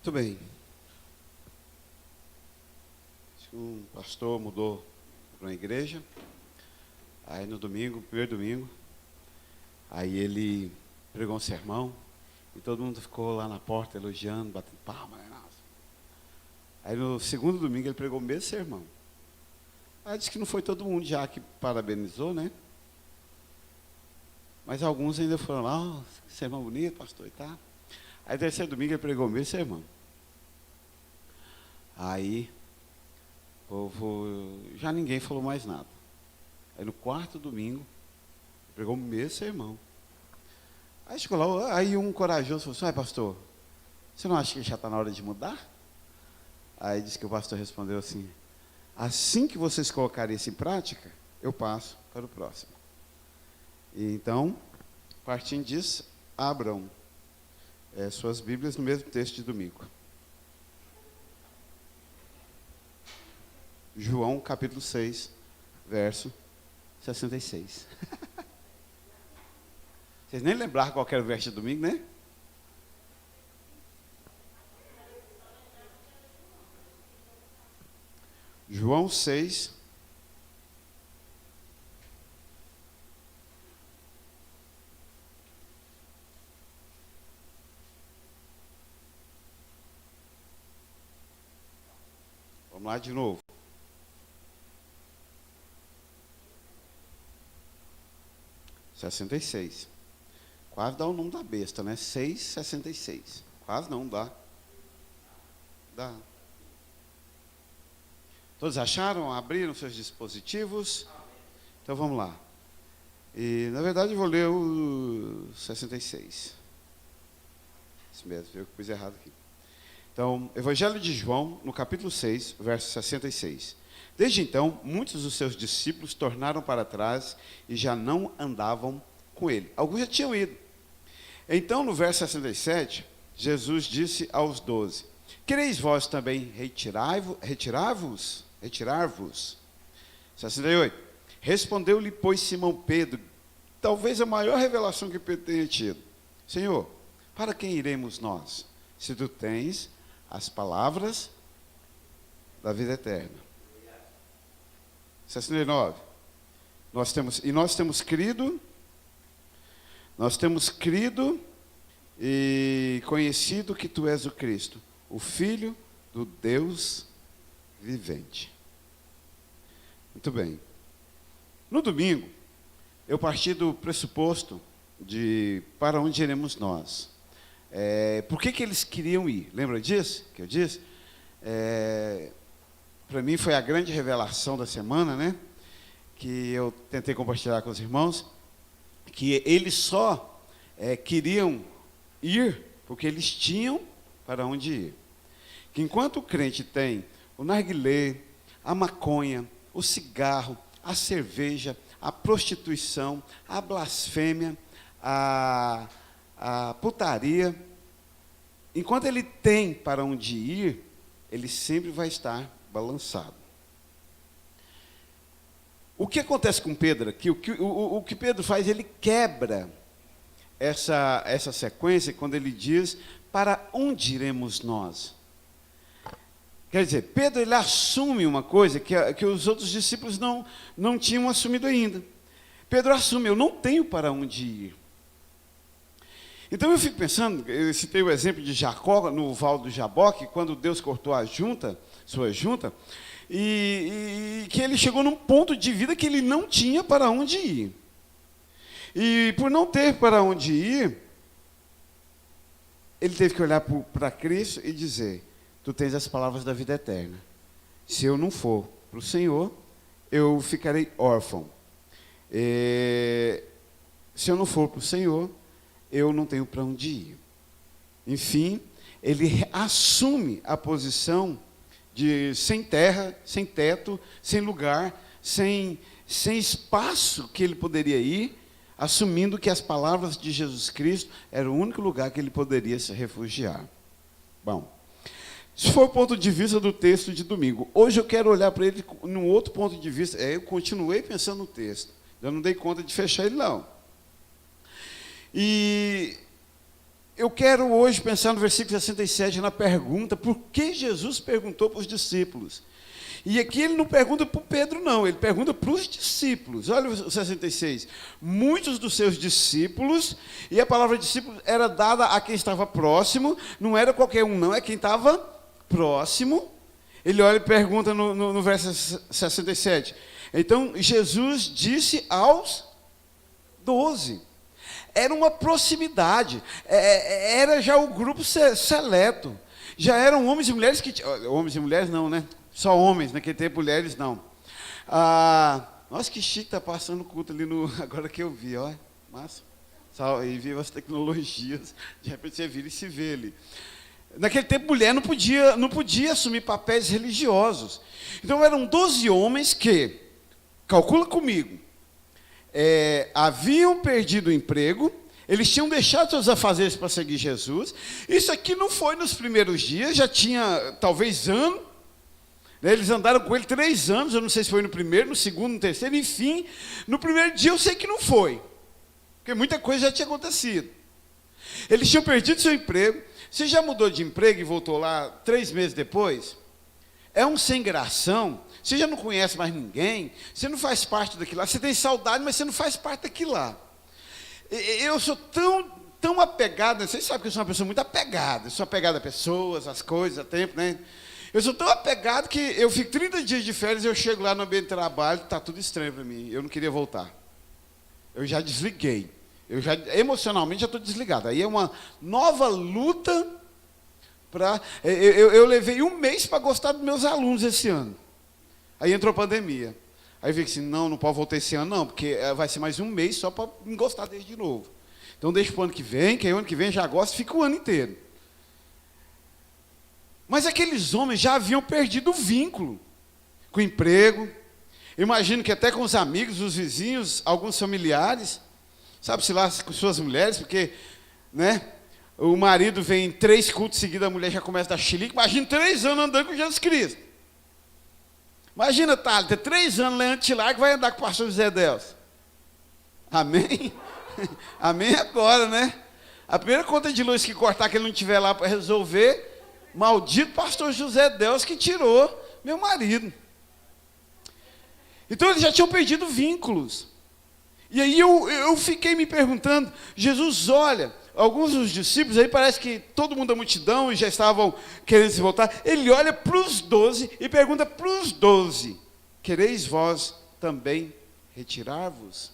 Muito bem. Um pastor mudou para uma igreja. Aí no domingo, primeiro domingo, aí ele pregou um sermão e todo mundo ficou lá na porta elogiando, batendo palma. Aí no segundo domingo ele pregou o mesmo sermão. Aí disse que não foi todo mundo já que parabenizou, né? Mas alguns ainda foram lá, oh, que sermão bonito, pastor, e tá. Aí terceiro domingo ele pregou o mesmo sermão. Aí o povo, já ninguém falou mais nada. Aí no quarto domingo, ele pregou o mesmo sermão. Aí chegou lá, aí um corajoso falou assim, ai pastor, você não acha que já está na hora de mudar? Aí disse que o pastor respondeu assim que vocês colocarem isso em prática, eu passo para o próximo. E então, partindo disso, abram suas Bíblias no mesmo texto de domingo. João capítulo 6, verso 66. Vocês nem lembraram qual era o verso de domingo, né? João 6, vamos lá de novo. Sessenta e seis. Quase dá o nome da besta, né? 6,66. Quase não dá. Dá. Todos acharam? Abriram seus dispositivos? Então vamos lá. E na verdade eu vou ler o 66. Isso mesmo, eu que pus errado aqui. Então, Evangelho de João, no capítulo 6, verso 66. Desde então, muitos dos seus discípulos tornaram para trás e já não andavam com ele. Alguns já tinham ido. Então, no verso 67, Jesus disse aos 12, quereis vós também retirar-vos? 68. Respondeu-lhe, pois, Simão Pedro, talvez a maior revelação que Pedro tenha tido. Senhor, para quem iremos nós? Se tu tens as palavras da vida eterna. 69. Nós temos crido e conhecido que tu és o Cristo, o Filho do Deus vivente. Muito bem. No domingo, eu parti do pressuposto de para onde iremos nós. Por que eles queriam ir? Lembra disso que eu disse? Para mim foi a grande revelação da semana, né? Que eu tentei compartilhar com os irmãos, que eles só queriam ir porque eles tinham para onde ir. Que enquanto o crente tem o narguilé, a maconha, o cigarro, a cerveja, a prostituição, a blasfêmia, a putaria, enquanto ele tem para onde ir, ele sempre vai estar balançado. O que acontece com Pedro aqui? O que Pedro faz, ele quebra essa sequência quando ele diz, para onde iremos nós? Quer dizer, Pedro ele assume uma coisa que os outros discípulos não tinham assumido ainda. Pedro assume, eu não tenho para onde ir. Então eu fico pensando, eu citei o exemplo de Jacó no Val do Jaboque, quando Deus cortou sua junta, e que ele chegou num ponto de vida que ele não tinha para onde ir. E por não ter para onde ir, ele teve que olhar para Cristo e dizer, tu tens as palavras da vida eterna. Se eu não for para o Senhor, eu ficarei órfão. Se eu não for para o Senhor, eu não tenho para onde ir. Enfim, ele assume a posição de sem terra, sem teto, sem lugar, sem espaço que ele poderia ir, assumindo que as palavras de Jesus Cristo eram o único lugar que ele poderia se refugiar. Bom, esse foi o ponto de vista do texto de domingo. Hoje eu quero olhar para ele num outro ponto de vista. Eu continuei pensando no texto. Eu não dei conta de fechar ele, não. E eu quero hoje pensar no versículo 67, na pergunta, por que Jesus perguntou para os discípulos? E aqui ele não pergunta para o Pedro, não, ele pergunta para os discípulos. Olha o 66. Muitos dos seus discípulos, e a palavra discípulo era dada a quem estava próximo, não era qualquer um, não, é quem estava próximo. Ele olha e pergunta no verso 67. Então, Jesus disse aos 12. Era uma proximidade, era já o grupo seleto. Já eram homens e mulheres que... Homens e mulheres não, né? Só homens, naquele tempo mulheres não. Nossa, que chique, está passando o culto ali no... Agora que eu vi, ó. Massa. E viva as tecnologias. De repente você vira e se vê ali. Naquele tempo, mulher não podia assumir papéis religiosos. Então, eram 12 homens que, calcula comigo, haviam perdido o emprego, eles tinham deixado seus afazeres para seguir Jesus. Isso aqui não foi nos primeiros dias, já tinha talvez ano. Eles andaram com ele 3 anos, eu não sei se foi no primeiro, no segundo, no terceiro, enfim. No primeiro dia eu sei que não foi, porque muita coisa já tinha acontecido. Eles tinham perdido seu emprego. Você já mudou de emprego e voltou lá 3 meses depois? É um sem gração. Você já não conhece mais ninguém, você não faz parte daquilo lá. Você tem saudade, mas você não faz parte daquilo lá. Eu sou tão apegado, vocês sabem que eu sou uma pessoa muito apegada. Eu sou apegado a pessoas, às coisas, a tempo, né? Eu sou tão apegado que eu fico 30 dias de férias, eu chego lá no ambiente de trabalho, está tudo estranho para mim. Eu não queria voltar. Eu já desliguei. Emocionalmente já estou desligado. Aí é uma nova luta para... Eu levei 1 mês para gostar dos meus alunos esse ano. Aí entrou a pandemia. Aí eu vi assim, não pode voltar esse ano não, porque vai ser mais 1 mês só para me gostar deles de novo. Então deixa para o ano que vem, que aí o ano que vem já gosto, fica o ano inteiro. Mas aqueles homens já haviam perdido o vínculo com o emprego. Imagino que até com os amigos, os vizinhos, alguns familiares, sabe-se lá com suas mulheres, porque, né, o marido vem em 3 cultos seguidos, a mulher já começa a dar chilique. Imagina 3 anos andando com Jesus Cristo. Imagina, Thalita, 3 anos lendo Tilar que vai andar com o pastor José Delcio. Amém? Amém agora, né? A primeira conta de luz que cortar, que ele não estiver lá para resolver, maldito pastor José Delcio que tirou meu marido. Então eles já tinham perdido vínculos. E aí eu fiquei me perguntando, Jesus olha, alguns dos discípulos, aí parece que todo mundo da multidão já estavam querendo se voltar. Ele olha para os 12 e pergunta para os 12, quereis vós também retirar-vos?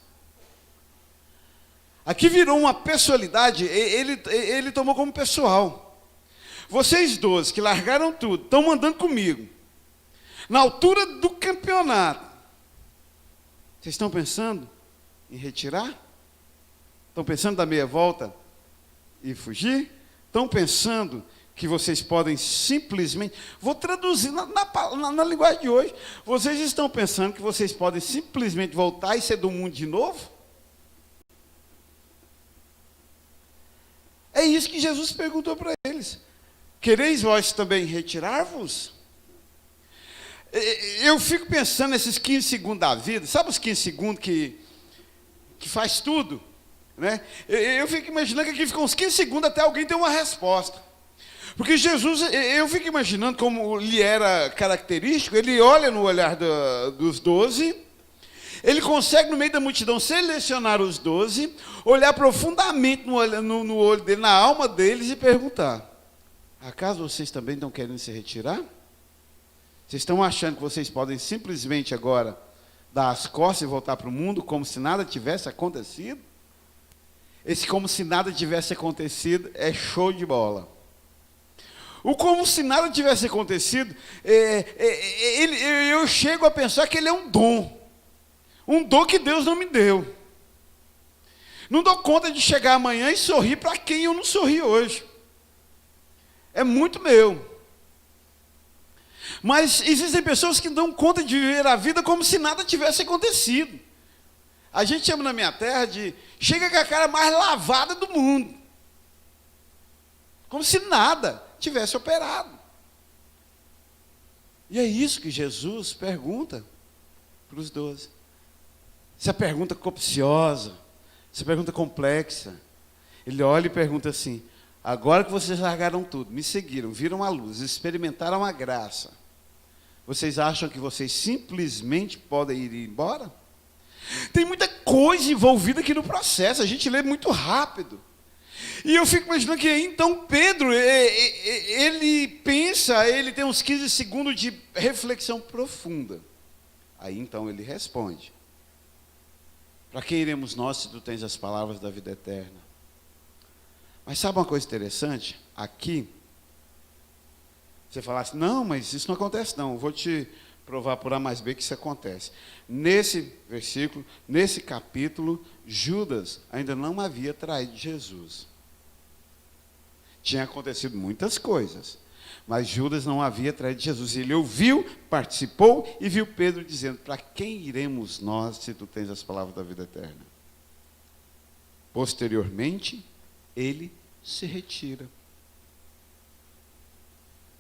Aqui virou uma pessoalidade, ele tomou como pessoal. Vocês 12 que largaram tudo, estão andando comigo, na altura do campeonato, vocês estão pensando em retirar? Estão pensando em dar meia volta e fugir? Estão pensando que vocês podem simplesmente... Vou traduzir na linguagem de hoje. Vocês estão pensando que vocês podem simplesmente voltar e ser do mundo de novo? É isso que Jesus perguntou para eles. Quereis vós também retirar-vos? Eu fico pensando nesses 15 segundos da vida. Sabe os 15 segundos que faz tudo? Né? Eu fico imaginando que aqui ficam uns 15 segundos até alguém ter uma resposta. Porque Jesus, eu fico imaginando como lhe era característico, ele olha no olhar dos 12, ele consegue no meio da multidão selecionar os 12, olhar profundamente no olho dele, na alma deles e perguntar, acaso vocês também estão querendo se retirar? Vocês estão achando que vocês podem simplesmente agora dar as costas e voltar para o mundo como se nada tivesse acontecido? Esse como se nada tivesse acontecido é show de bola. O como se nada tivesse acontecido, eu chego a pensar que ele é um dom que Deus não me deu. Não dou conta de chegar amanhã e sorrir para quem eu não sorri hoje. É muito meu. Mas existem pessoas que dão conta de viver a vida como se nada tivesse acontecido. A gente chama na minha terra de... Chega com a cara mais lavada do mundo. Como se nada tivesse operado. E é isso que Jesus pergunta para os 12. Essa pergunta capciosa, essa pergunta complexa. Ele olha e pergunta assim, agora que vocês largaram tudo, me seguiram, viram a luz, experimentaram a graça, vocês acham que vocês simplesmente podem ir embora? Tem muita coisa envolvida aqui no processo, a gente lê muito rápido. E eu fico imaginando que então Pedro, ele pensa, ele tem uns 15 segundos de reflexão profunda. Aí então ele responde: para quem iremos nós se tu tens as palavras da vida eterna? Mas sabe uma coisa interessante? Aqui, você falasse, não, mas isso não acontece não, eu vou te provar por A mais B que isso acontece. Nesse versículo, nesse capítulo, Judas ainda não havia traído Jesus. Tinha acontecido muitas coisas, mas Judas não havia traído Jesus. Ele ouviu, participou e viu Pedro dizendo: para quem iremos nós se tu tens as palavras da vida eterna? Posteriormente, ele se retira.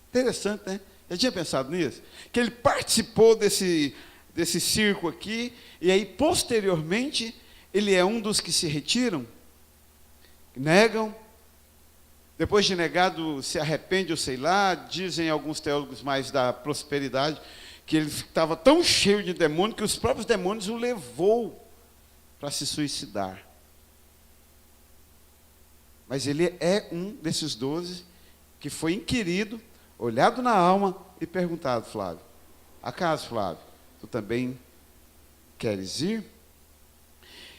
Interessante, né? Já tinha pensado nisso? Que ele participou desse circo aqui, e aí, posteriormente, ele é um dos que se retiram, negam, depois de negado, se arrepende, ou sei lá, dizem alguns teólogos mais da prosperidade, que ele estava tão cheio de demônio, que os próprios demônios o levou para se suicidar. Mas ele é um desses 12 que foi inquirido, olhado na alma e perguntado: Flávio, acaso, Flávio, tu também queres ir?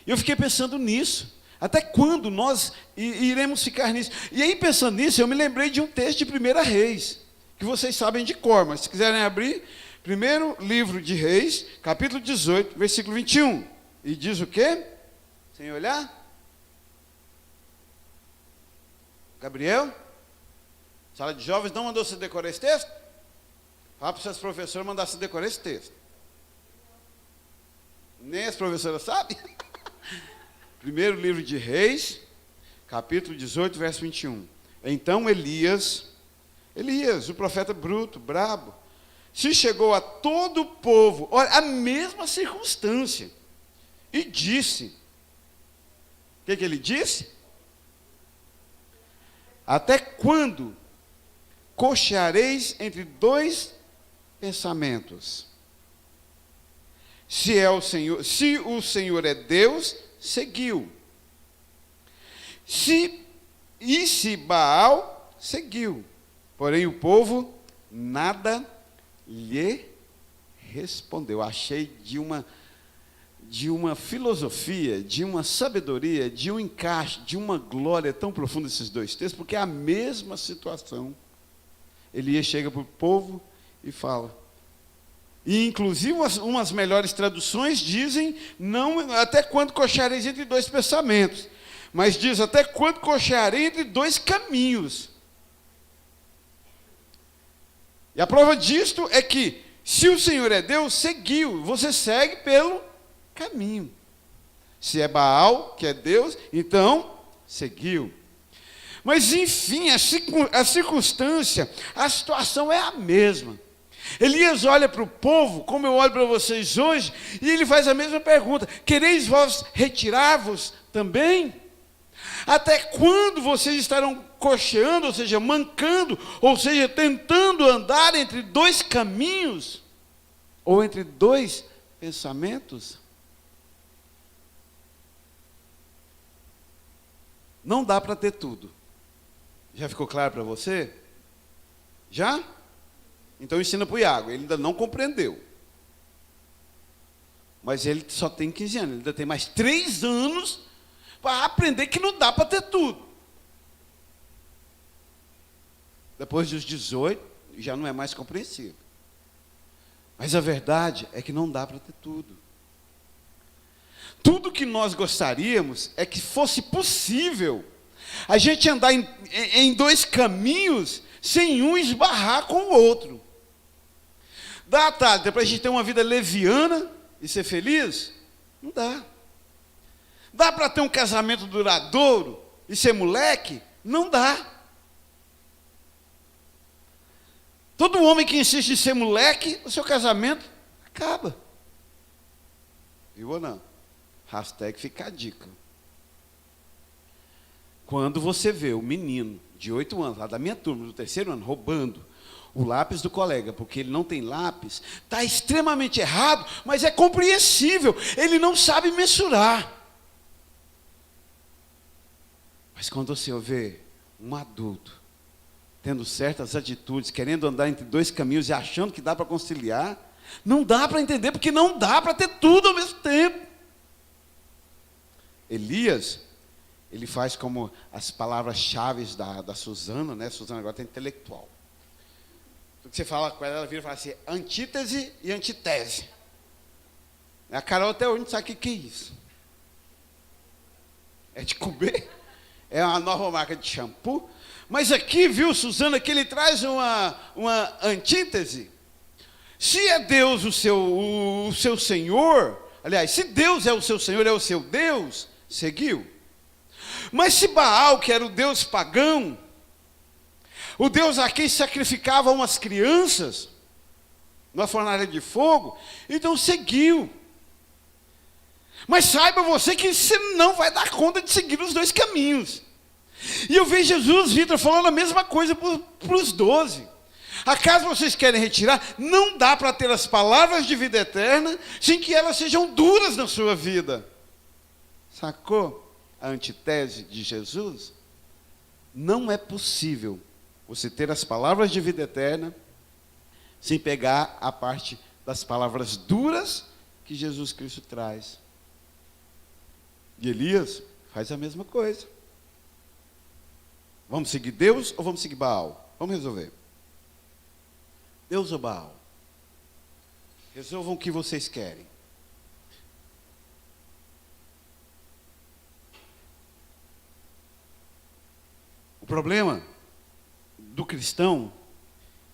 E eu fiquei pensando nisso. Até quando nós iremos ficar nisso? E aí, pensando nisso, eu me lembrei de um texto de 1 Reis, que vocês sabem de cor, mas se quiserem abrir, primeiro livro de Reis, capítulo 18, versículo 21. E diz o quê? Sem olhar? Gabriel? Sala de jovens não mandou você decorar esse texto? Fala para os seus professores mandar você decorar esse texto. Nem as professoras sabem. Primeiro livro de Reis, capítulo 18, verso 21. Então Elias, o profeta bruto, brabo, se chegou a todo o povo, olha, a mesma circunstância, e disse: o que ele disse? Até quando cocheareis entre dois pensamentos? Se o Senhor é Deus, seguiu. Se Baal, seguiu. Porém o povo nada lhe respondeu. Achei de uma filosofia, de uma sabedoria, de um encaixe, de uma glória tão profunda esses dois textos, porque é a mesma situação. Elias chega para o povo e fala. E inclusive umas melhores traduções dizem, não até quando cocheareis entre dois pensamentos, mas diz até quando cochearei entre dois caminhos. E a prova disto é que, se o Senhor é Deus, seguiu, você segue pelo caminho. Se é Baal, que é Deus, então seguiu. Mas enfim, a circunstância, a situação é a mesma. Elias olha para o povo, como eu olho para vocês hoje, e ele faz a mesma pergunta: quereis vós retirar-vos também? Até quando vocês estarão cocheando, ou seja, mancando, ou seja, tentando andar entre dois caminhos, ou entre dois pensamentos? Não dá para ter tudo. Já ficou claro para você? Já? Então ensina para o Iago, ele ainda não compreendeu. Mas ele só tem 15 anos, ele ainda tem mais 3 anos para aprender que não dá para ter tudo. Depois dos 18, já não é mais compreensível. Mas a verdade é que não dá para ter tudo. Tudo que nós gostaríamos é que fosse possível a gente andar em dois caminhos sem um esbarrar com o outro. Dá, tá, depois a gente ter uma vida leviana e ser feliz? Não dá. Dá para ter um casamento duradouro e ser moleque? Não dá. Todo homem que insiste em ser moleque, o seu casamento acaba. Viu ou não? Hashtag fica a dica. Quando você vê o menino de 8 anos, lá da minha turma, do 3º ano, roubando o lápis do colega, porque ele não tem lápis, está extremamente errado, mas é compreensível, ele não sabe mensurar. Mas quando você vê um adulto tendo certas atitudes, querendo andar entre 2 caminhos e achando que dá para conciliar, não dá para entender, porque não dá para ter tudo ao mesmo tempo. Elias, ele faz como as palavras-chave da Suzana, né? Suzana agora está intelectual. Tudo que você fala com ela vira e fala assim, antítese e antitese. A Carol até hoje não sabe o que é isso. É de comer, é uma nova marca de shampoo. Mas aqui, viu, Suzana, que ele traz uma antítese. Se é Deus o seu Senhor, aliás, se Deus é o seu Senhor, é o seu Deus, seguiu. Mas se Baal, que era o Deus pagão, o Deus a quem sacrificavam umas crianças, numa fornalha de fogo, então seguiu. Mas saiba você que você não vai dar conta de seguir os 2 caminhos. E eu vejo Jesus, Vitor, falando a mesma coisa para os 12. Acaso vocês querem retirar? Não dá para ter as palavras de vida eterna sem que elas sejam duras na sua vida. Sacou a antitese de Jesus? Não é possível você ter as palavras de vida eterna sem pegar a parte das palavras duras que Jesus Cristo traz. E Elias faz a mesma coisa. Vamos seguir Deus ou vamos seguir Baal? Vamos resolver. Deus ou Baal? Resolvam o que vocês querem. O problema do cristão,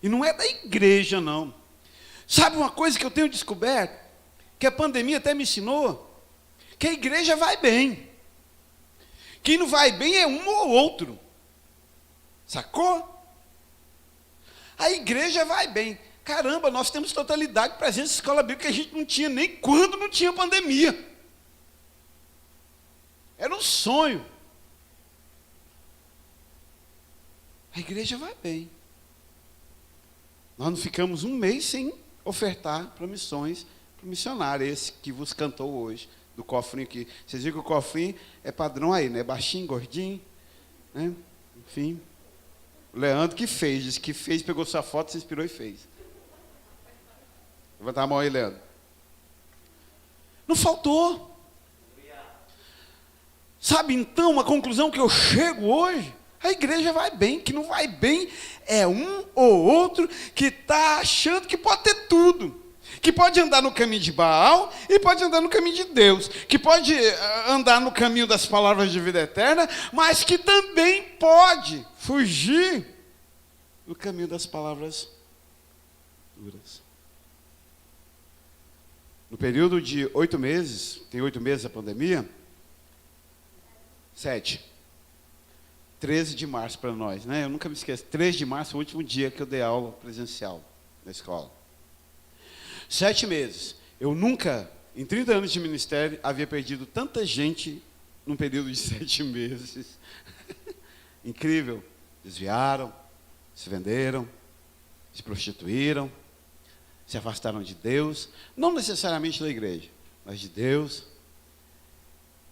e não é da igreja não. Sabe uma coisa que eu tenho descoberto? Que a pandemia até me ensinou? Que a igreja vai bem. Quem não vai bem é um ou outro. Sacou? A igreja vai bem. Caramba, nós temos totalidade de presença em escola bíblica que a gente não tinha nem quando não tinha pandemia. Era um sonho. A igreja vai bem. Nós não ficamos um mês sem ofertar para missões, para o missionário, esse que vos cantou hoje, do cofrinho aqui. Vocês viram que o cofrinho é padrão aí, né? Baixinho, gordinho, né? Enfim. O Leandro que fez, disse que fez, pegou sua foto, se inspirou e fez. Levanta a mão aí, Leandro. Não faltou. Sabe então a conclusão que eu chego hoje? A igreja vai bem, que não vai bem é um ou outro que está achando que pode ter tudo. Que pode andar no caminho de Baal e pode andar no caminho de Deus. Que pode andar no caminho das palavras de vida eterna, mas que também pode fugir do caminho das palavras duras. No período de 8 meses, tem 8 meses a pandemia? 7. 13 de março para nós, né? Eu nunca me esqueço. 13 de março, o último dia que eu dei aula presencial na escola. 7 meses. Eu nunca, em 30 anos de ministério, havia perdido tanta gente num período de 7 meses. Incrível. Desviaram, se venderam, se prostituíram, se afastaram de Deus, não necessariamente da igreja, mas de Deus.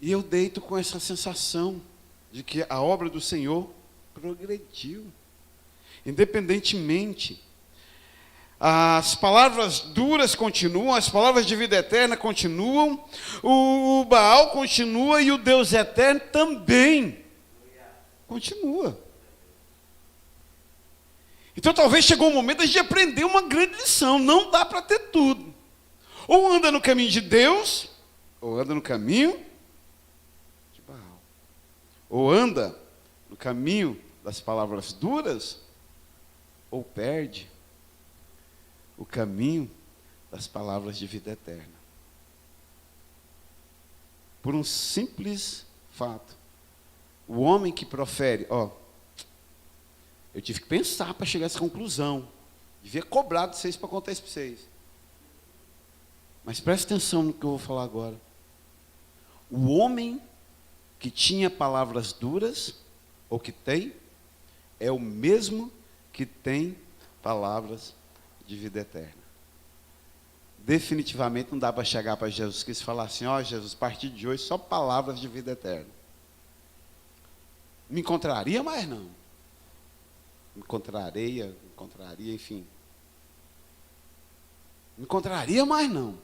E eu deito com essa sensação de que a obra do Senhor progrediu. Independentemente, as palavras duras continuam, as palavras de vida eterna continuam, o Baal continua e o Deus eterno também continua. Então talvez chegou o momento de aprender uma grande lição. Não dá para ter tudo. Ou anda no caminho de Deus, ou anda no caminho de Baal. Ou anda no caminho das palavras duras, ou perde o caminho das palavras de vida eterna. Por um simples fato. O homem que profere, eu tive que pensar para chegar a essa conclusão. Devia cobrar de vocês para contar isso para vocês. Mas preste atenção no que eu vou falar agora. O homem que tinha palavras duras ou que tem, é o mesmo que tem palavras de vida eterna. Definitivamente não dá para chegar para Jesus Cristo e falar assim: ó, Jesus, a partir de hoje só palavras de vida eterna. Me encontraria, mas não. Me encontraria, enfim. Me encontraria, mas não.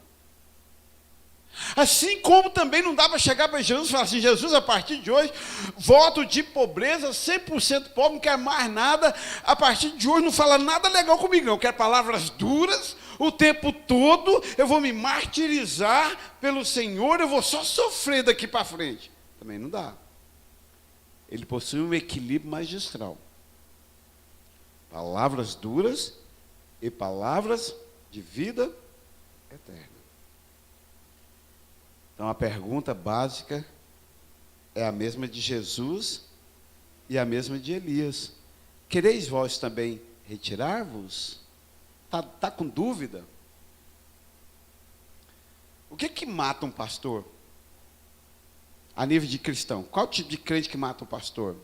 Assim como também não dá para chegar para Jesus e falar assim: Jesus, a partir de hoje, voto de pobreza, 100% pobre, não quero mais nada, a partir de hoje não fala nada legal comigo, não. Eu quero palavras duras, o tempo todo, eu vou me martirizar pelo Senhor, eu vou só sofrer daqui para frente. Também não dá. Ele possui um equilíbrio magistral. Palavras duras e palavras de vida eterna. Então a pergunta básica é a mesma de Jesus e a mesma de Elias. Quereis vós também retirar-vos? Tá com dúvida? O que mata um pastor? A nível de cristão. Qual tipo de crente que mata um pastor?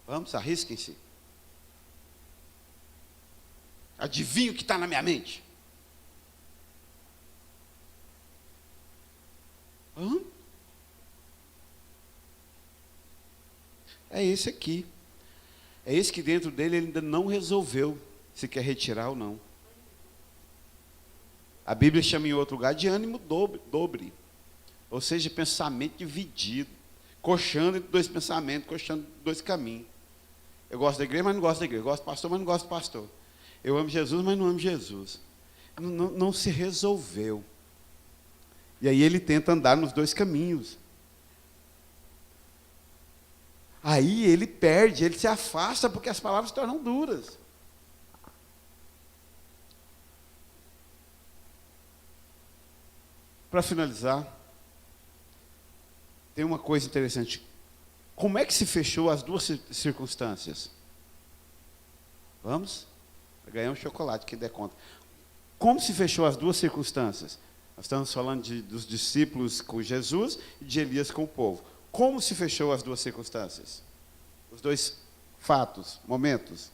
Vamos, arrisquem-se. Adivinha o que está na minha mente? É esse aqui. É esse que dentro dele ele ainda não resolveu se quer retirar ou não. A Bíblia chama em outro lugar de ânimo dobre. Ou seja, pensamento dividido. Coxando entre dois pensamentos, coxando entre dois caminhos. Eu gosto da igreja, mas não gosto da igreja. Eu gosto do pastor, mas não gosto do pastor. Eu amo Jesus, mas não amo Jesus. Não se resolveu. E aí ele tenta andar nos dois caminhos. Aí ele perde, ele se afasta porque as palavras se tornam duras. Para finalizar, tem uma coisa interessante. Como é que se fechou as duas circunstâncias? Vamos? Vai ganhar um chocolate, quem der conta. Como se fechou as duas circunstâncias? Nós estamos falando dos discípulos com Jesus e de Elias com o povo. Como se fechou as duas circunstâncias? Os dois fatos, momentos.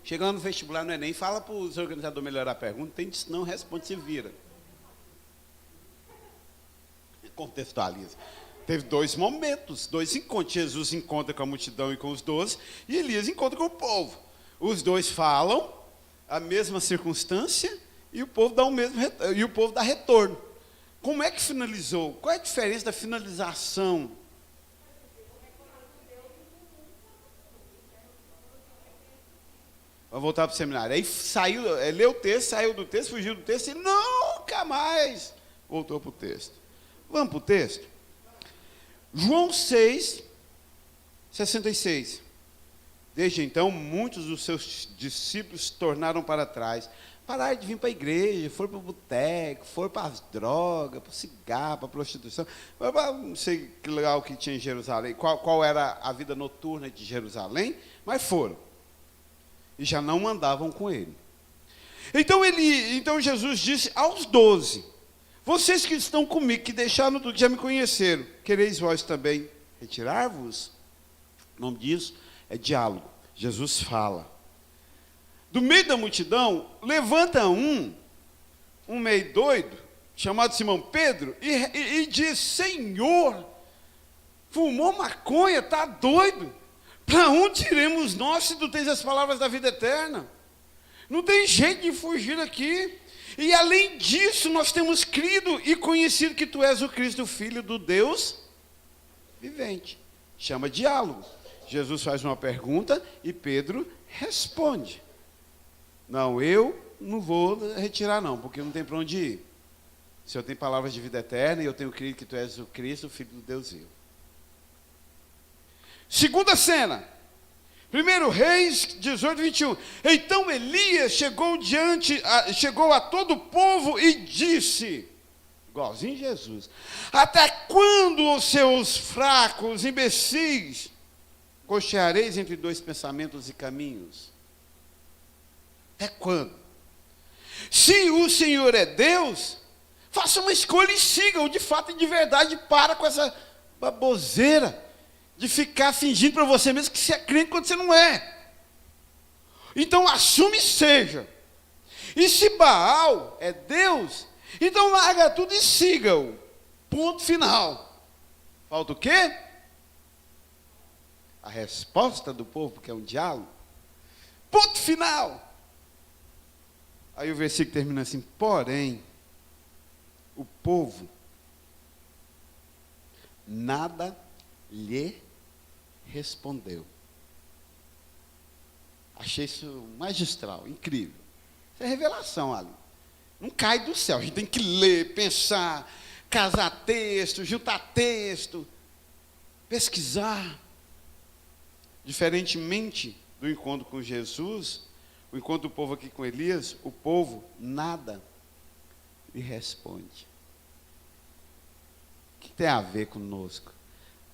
Chegando no vestibular no Enem, fala para os organizadores melhorar a pergunta, tem se não responde, se vira. Contextualiza. Teve dois momentos, dois encontros. Jesus encontra com a multidão e com os 12, e Elias encontra com o povo. Os dois falam a mesma circunstância e o povo dá retorno. Como é que finalizou? Qual é a diferença da finalização? Vamos voltar para o seminário. Aí saiu, leu o texto, saiu do texto, fugiu do texto e nunca mais voltou para o texto. Vamos para o texto? João 6, 66. Desde então, muitos dos seus discípulos se tornaram para trás. Pararam de vir para a igreja, foram para o boteco, foram para as drogas, para o cigarro, para a prostituição. Não sei que legal que tinha em Jerusalém, qual era a vida noturna de Jerusalém, mas foram. E já não andavam com ele. Então Jesus disse aos 12: vocês que estão comigo, que deixaram tudo, que já me conheceram, quereis vós também retirar-vos? O nome disso é diálogo. Jesus fala. Do meio da multidão, levanta um meio doido, chamado Simão Pedro, e diz: Senhor, fumou maconha, está doido? Para onde iremos nós se tu tens as palavras da vida eterna? Não tem jeito de fugir daqui. E além disso, nós temos crido e conhecido que tu és o Cristo, Filho do Deus vivente. Chama diálogo. Jesus faz uma pergunta e Pedro responde. Não, eu não vou retirar não, porque não tem para onde ir. Se eu tenho palavras de vida eterna e eu tenho crido que tu és o Cristo, o Filho do Deus vivo. Segunda cena. 1 Reis 18, 21. Então Elias chegou a todo o povo e disse, igualzinho Jesus, até quando os seus fracos, imbecis, cocheareis entre dois pensamentos e caminhos? Até quando? Se o Senhor é Deus, faça uma escolha e siga-o de fato e de verdade. Para com essa baboseira de ficar fingindo para você mesmo que você é crente quando você não é. Então assume e seja. E se Baal é Deus, então larga tudo e siga-o. Ponto final. Falta o quê? A resposta do povo, que é um diálogo. Ponto final. Aí o versículo termina assim, porém, o povo nada lhe respondeu. Achei isso magistral, incrível. Isso é revelação, Ali. Não cai do céu, a gente tem que ler, pensar, casar texto, juntar texto, pesquisar. Diferentemente do encontro com Jesus, o encontro do povo aqui com Elias, o povo nada lhe responde. O que tem a ver conosco?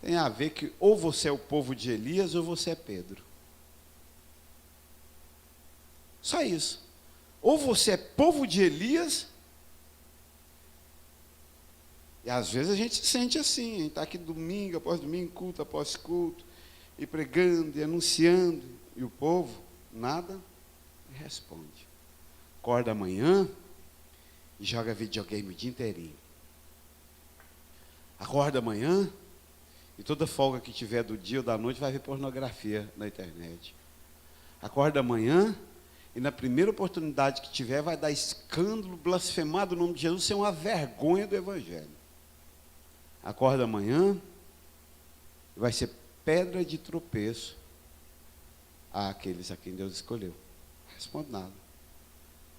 Tem a ver que ou você é o povo de Elias ou você é Pedro. Só isso. Ou você é povo de Elias, e às vezes a gente se sente assim, a gente está aqui domingo após domingo, culto após culto, e pregando, e anunciando, e o povo nada responde. Acorda amanhã e joga videogame o dia inteirinho. Acorda amanhã e toda folga que tiver do dia ou da noite vai ver pornografia na internet. Acorda amanhã e na primeira oportunidade que tiver vai dar escândalo, blasfemar o nome de Jesus, ser uma vergonha do Evangelho. Acorda amanhã e vai ser pedra de tropeço àqueles a quem Deus escolheu. Não responde nada.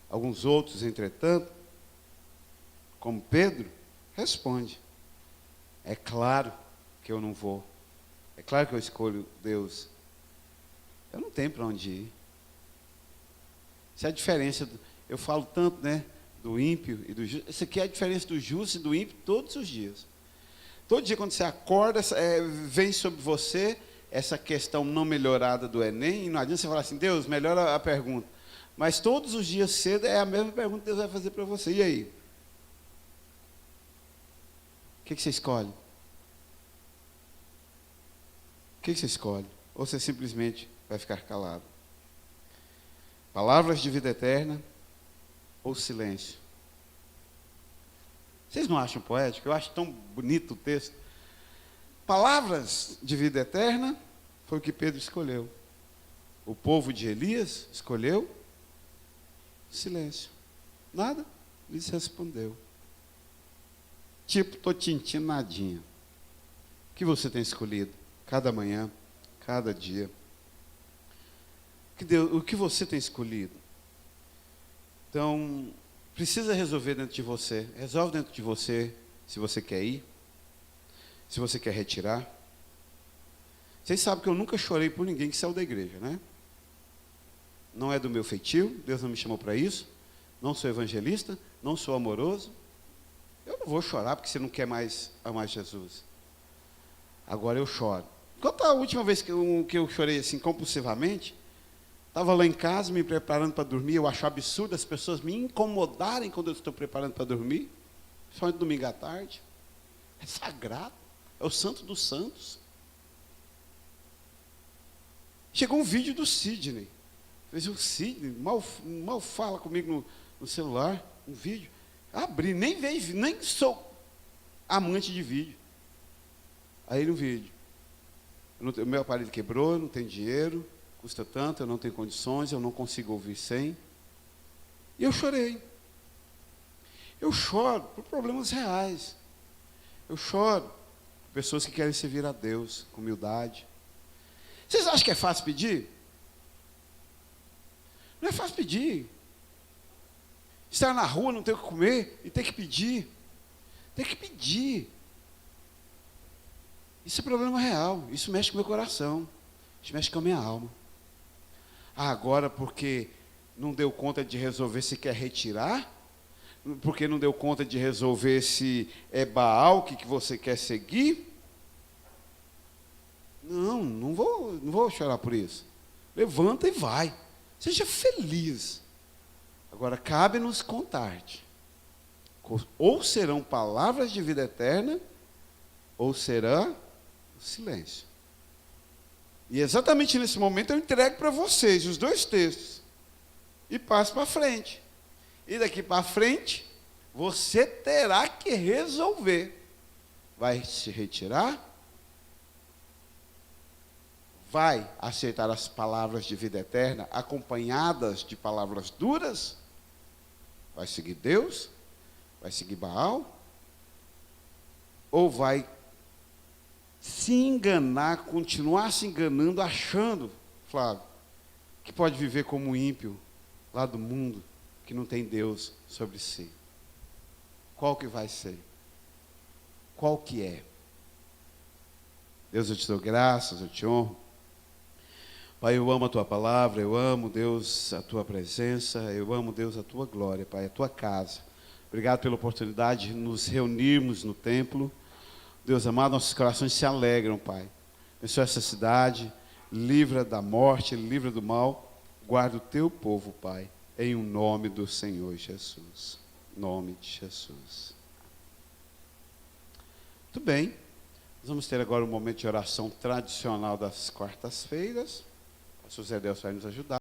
Alguns outros, entretanto, como Pedro, responde. É claro que eu não vou. É claro que eu escolho Deus. Eu não tenho para onde ir. Isso é a diferença. Eu falo tanto, né, do ímpio e do justo. Isso aqui é a diferença do justo e do ímpio todos os dias. Todo dia quando você acorda, vem sobre você essa questão não melhorada do Enem, e não adianta você falar assim, Deus, melhora a pergunta. Mas todos os dias cedo é a mesma pergunta que Deus vai fazer para você. E aí? O que você escolhe? O que você escolhe? Ou você simplesmente vai ficar calado? Palavras de vida eterna ou silêncio? Vocês não acham poético? Eu acho tão bonito o texto. Palavras de vida eterna foi o que Pedro escolheu. O povo de Elias escolheu silêncio. Nada lhes respondeu. Tipo, estou tintinadinha. O que você tem escolhido? Cada manhã, cada dia. O que você tem escolhido? Então, precisa resolver dentro de você. Resolve dentro de você se você quer ir, se você quer retirar. Vocês sabem que eu nunca chorei por ninguém que saiu da igreja, né? Não é do meu feitio, Deus não me chamou para isso. Não sou evangelista, não sou amoroso. Eu não vou chorar porque você não quer mais amar Jesus. Agora eu choro. Quanto a última vez que eu chorei assim compulsivamente, estava lá em casa me preparando para dormir, eu acho absurdo as pessoas me incomodarem quando eu estou preparando para dormir, principalmente domingo à tarde. É sagrado, é o santo dos santos. Chegou um vídeo do Sidney. O Sidney mal fala comigo no celular, um vídeo. Abri, nem sou amante de vídeo. Aí no vídeo, o meu aparelho quebrou, eu não tenho dinheiro, custa tanto, eu não tenho condições, eu não consigo ouvir sem. E eu chorei. Eu choro por problemas reais. Eu choro por pessoas que querem servir a Deus com humildade. Vocês acham que é fácil pedir? Não é fácil pedir. Estar na rua, não ter o que comer e ter que pedir. Tem que pedir. Isso é problema real. Isso mexe com o meu coração. Isso mexe com a minha alma. agora porque não deu conta de resolver se quer retirar? Porque não deu conta de resolver se é Baal que você quer seguir? Não vou chorar por isso. Levanta e vai. Seja feliz. Agora, cabe-nos contar-te. Ou serão palavras de vida eterna, ou será o silêncio. E exatamente nesse momento eu entrego para vocês os dois textos. E passo para frente. E daqui para frente, você terá que resolver. Vai se retirar? Vai aceitar as palavras de vida eterna acompanhadas de palavras duras? Vai seguir Deus? Vai seguir Baal? Ou vai se enganar, continuar se enganando, achando, Flávio, que pode viver como um ímpio lá do mundo, que não tem Deus sobre si? Qual que vai ser? Qual que é? Deus, eu te dou graças, eu te honro. Pai, eu amo a Tua palavra, eu amo, Deus, a Tua presença, eu amo, Deus, a Tua glória, Pai, a Tua casa. Obrigado pela oportunidade de nos reunirmos no templo. Deus amado, nossos corações se alegram, Pai. Abençoa essa cidade, livra da morte, livra do mal. Guarda o Teu povo, Pai, em o nome do Senhor Jesus. Em nome de Jesus. Muito bem. Nós vamos ter agora um momento de oração tradicional das quartas-feiras. O pastor Zé Delcio vai nos ajudar.